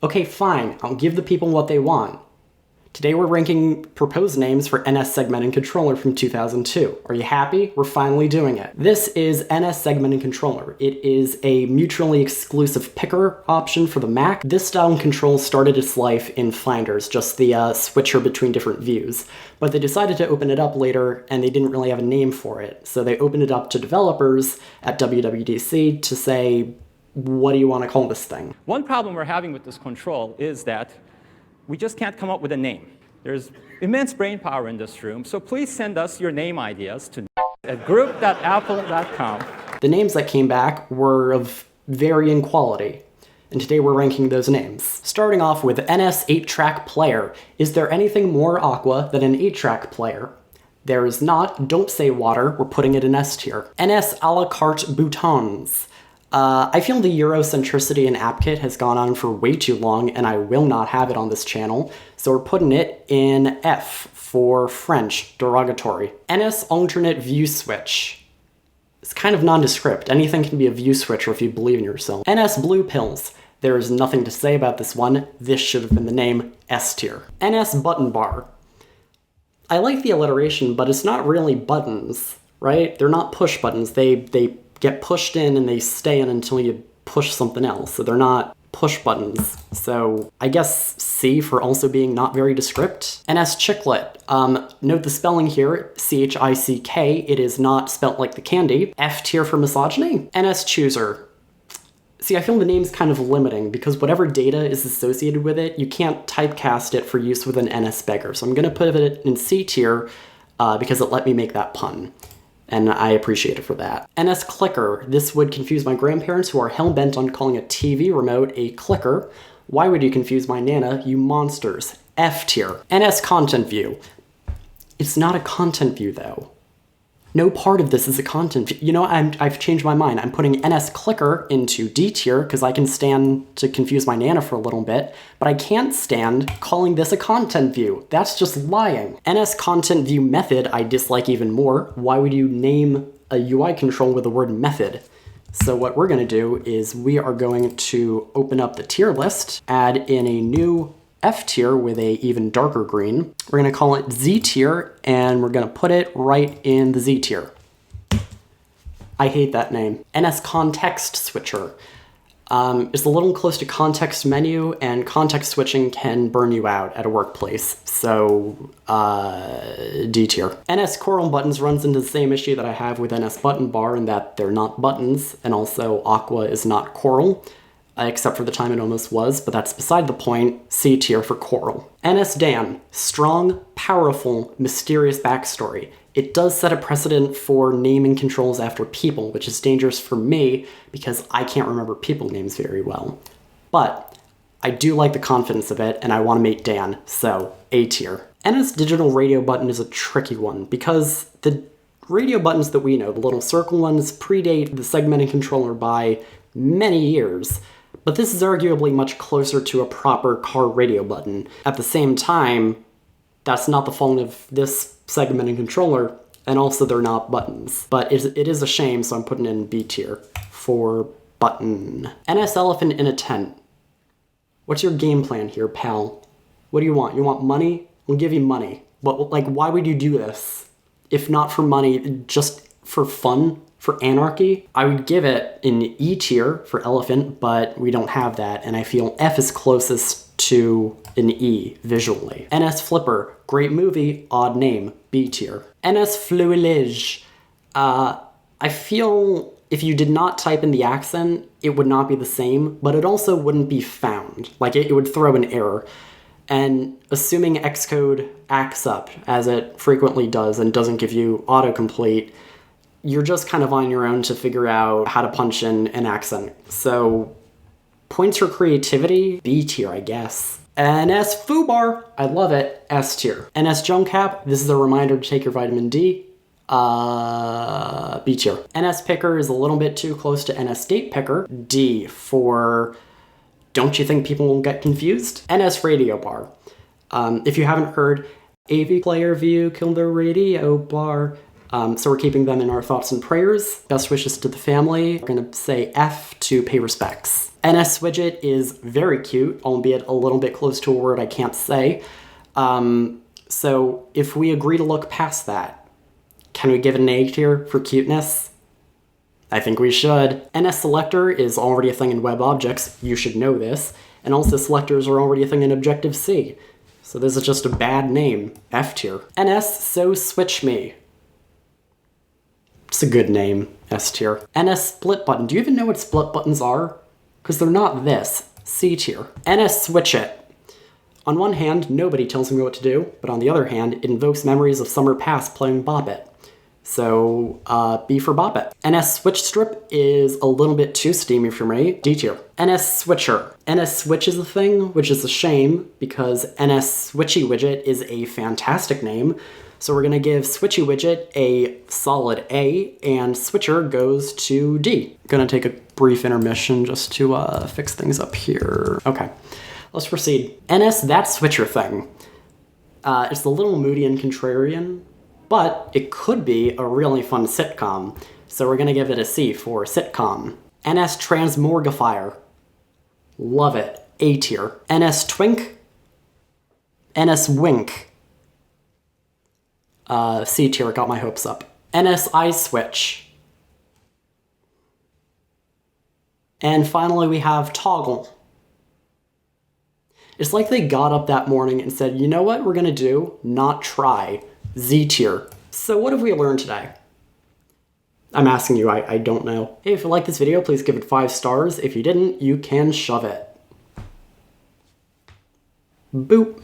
Okay, fine, I'll give the people what they want. Today we're ranking proposed names for NSSegmentedController from 2002. Are you happy? We're finally doing it. This is NSSegmentedController. It is a mutually exclusive picker option for the Mac. This style of control started its life in Flanders, just the switcher between different views. But they decided to open it up later, and they didn't really have a name for it. So they opened it up to developers at WWDC to say, what do you want to call this thing? One problem we're having with this control is that we just can't come up with a name. There's immense brain power in this room, so please send us your name ideas to at group.apple.com. The names that came back were of varying quality, and today we're ranking those names. Starting off with NS 8-track player. Is there anything more Aqua than an 8-track player? There is not. Don't say water. We're putting it in S tier. NS a la carte boutons. I feel the Eurocentricity in AppKit has gone on for way too long, and I will not have it on this channel, so we're putting it in F for French, derogatory. NS alternate view switch. It's kind of nondescript. Anything can be a view switcher if you believe in yourself. NS blue pills. There is nothing to say about this one. This should have been the name, S tier. NS button bar. I like the alliteration, but it's not really buttons, right? They're not push buttons. They get pushed in and they stay in until you push something else. So they're not push buttons. So I guess C for also being not very descript. NS Chicklet. Note the spelling here, C-H-I-C-K. It is not spelt like the candy. F tier for misogyny. NS Chooser. See, I feel the name's kind of limiting because whatever data is associated with it, you can't typecast it for use with an NS beggar. So I'm gonna put it in C tier because it let me make that pun. And I appreciate it for that. NS clicker. This would confuse my grandparents who are hell-bent on calling a TV remote a clicker. Why would you confuse my Nana, you monsters? F tier. NS content view. It's not a content view though. No part of this is a content view. You know, I've changed my mind. I'm putting NS clicker into D tier because I can stand to confuse my Nana for a little bit, but I can't stand calling this a content view. That's just lying. NS content view method I dislike even more. Why would you name a UI control with the word method? So what we're gonna do is we are going to open up the tier list, add in a new F tier with a even darker green. We're gonna call it Z tier, and we're gonna put it right in the Z tier. I hate that name. NS context switcher. It's a little close to context menu, and context switching can burn you out at a workplace. So D tier. NS coral buttons runs into the same issue that I have with NS button bar in that they're not buttons, and also Aqua is not coral. Except for the time it almost was, but that's beside the point. C tier for coral. NS Dan. Strong, powerful, mysterious backstory. It does set a precedent for naming controls after people, which is dangerous for me because I can't remember people names very well. But I do like the confidence of it, and I want to make Dan, so A tier. NS digital radio button is a tricky one because the radio buttons that we know, the little circle ones, predate the segmented controller by many years. But this is arguably much closer to a proper car radio button. At the same time, that's not the fault of this segmented controller, and also they're not buttons. But it is a shame, so I'm putting it in B tier for button. NS elephant in a tent. What's your game plan here, pal? What do you want? You want money? We'll give you money. But like, why would you do this? If not for money, just for fun? For anarchy? I would give it an E tier for elephant, but we don't have that, and I feel F is closest to an E visually. NS Flipper, great movie, odd name, B tier. NS Fluillige. I feel if you did not type in the accent, it would not be the same, but it also wouldn't be found. Like it would throw an error. And assuming Xcode acts up, as it frequently does and doesn't give you autocomplete, you're just kind of on your own to figure out how to punch in an accent. So points for creativity, B tier, I guess. NS Foobar, I love it, S tier. NS Juncap, this is a reminder to take your vitamin D, B tier. NS Picker is a little bit too close to NS Date Picker, D for don't you think people will get confused? NS Radio Bar. If you haven't heard, AV player view killed the radio bar. So we're keeping them in our thoughts and prayers. Best wishes to the family. We're gonna say F to pay respects. NS widget is very cute, albeit a little bit close to a word I can't say. So if we agree to look past that, can we give it an A tier for cuteness? I think we should. NS selector is already a thing in web objects. You should know this. And also selectors are already a thing in Objective-C. So this is just a bad name. F tier. NS so switch me. It's a good name. S tier. NS split button. Do you even know what split buttons are? Because they're not this. C tier. NS switch it. On one hand, nobody tells me what to do, but on the other hand, it invokes memories of summer past playing Bop It. So, B for Bop It. NS switch strip is a little bit too steamy for me. D tier. NS switcher. NS switch is a thing, which is a shame, because NS switchy widget is a fantastic name. So we're gonna give switchy widget a solid A, and switcher goes to D. Gonna take a brief intermission just to fix things up here. Okay, let's proceed. NS that switcher thing. It's a little moody and contrarian, but it could be a really fun sitcom. So we're gonna give it a C for sitcom. NS transmorgifier. Love it. A tier. NS twink. NS wink. C tier, got my hopes up. NS eye switch. And finally we have toggle. It's like they got up that morning and said, you know what we're gonna do? Not try. Z tier. So what have we learned today? I'm asking you, I don't know. Hey, if you like this video, please give it 5 stars. If you didn't, you can shove it. Boop.